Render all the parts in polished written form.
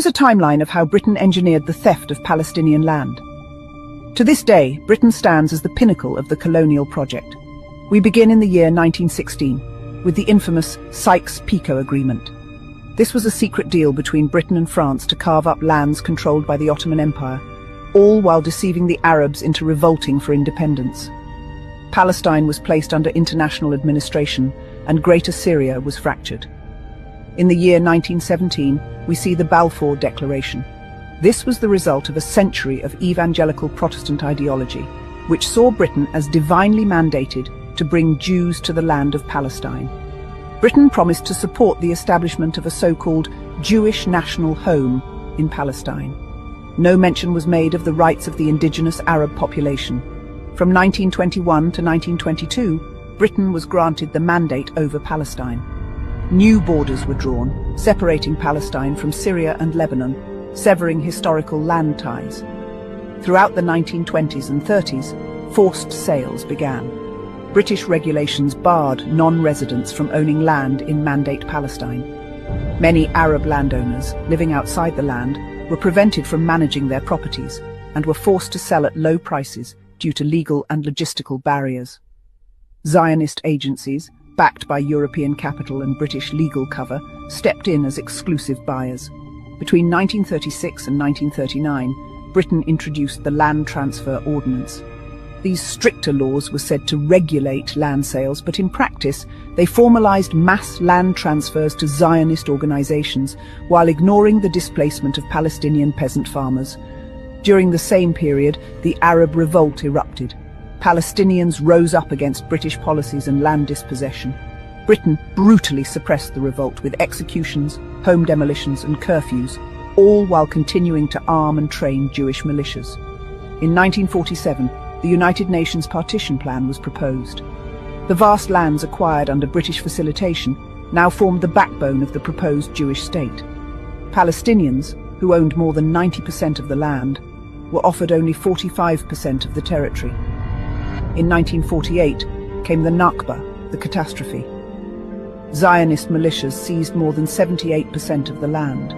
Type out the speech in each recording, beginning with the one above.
Here's a timeline of how Britain engineered the theft of Palestinian land. To this day, Britain stands as the pinnacle of the colonial project. We begin in the year 1916 with the infamous Sykes-Picot Agreement. This was a secret deal between Britain and France to carve up lands controlled by the Ottoman Empire, all while deceiving the Arabs into revolting for independence. Palestine was placed under international administration, and Greater Syria was fractured. In the year 1917, we see the Balfour Declaration. This was the result of a century of evangelical Protestant ideology, which saw Britain as divinely mandated to bring Jews to the land of Palestine. Britain promised to support the establishment of a so-called Jewish national home in Palestine. No mention was made of the rights of the indigenous Arab population. From 1921 to 1922, Britain was granted the mandate over Palestine. New borders were drawn, separating Palestine from Syria and Lebanon, severing historical land ties. Throughout the 1920s and 30s, forced sales began. British regulations barred non-residents from owning land in Mandate Palestine. Many Arab landowners living outside the land were prevented from managing their properties and were forced to sell at low prices due to legal and logistical barriers. Zionist agencies, backed by European capital and British legal cover, stepped in as exclusive buyers. Between 1936 and 1939, Britain introduced the Land Transfer Ordinance. These stricter laws were said to regulate land sales, but in practice, they formalized mass land transfers to Zionist organizations while ignoring the displacement of Palestinian peasant farmers. During the same period, the Arab Revolt erupted. Palestinians rose up against British policies and land dispossession. Britain brutally suppressed the revolt with executions, home demolitions and curfews, all while continuing to arm and train Jewish militias. In 1947, the United Nations Partition Plan was proposed. The vast lands acquired under British facilitation now formed the backbone of the proposed Jewish state. Palestinians, who owned more than 90% of the land, were offered only 45% of the territory. In 1948 came the Nakba, the catastrophe. Zionist militias seized more than 78% of the land.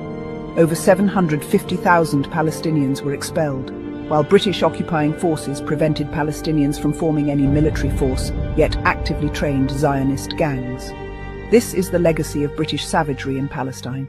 Over 750,000 Palestinians were expelled, while British occupying forces prevented Palestinians from forming any military force, yet actively trained Zionist gangs. This is the legacy of British savagery in Palestine.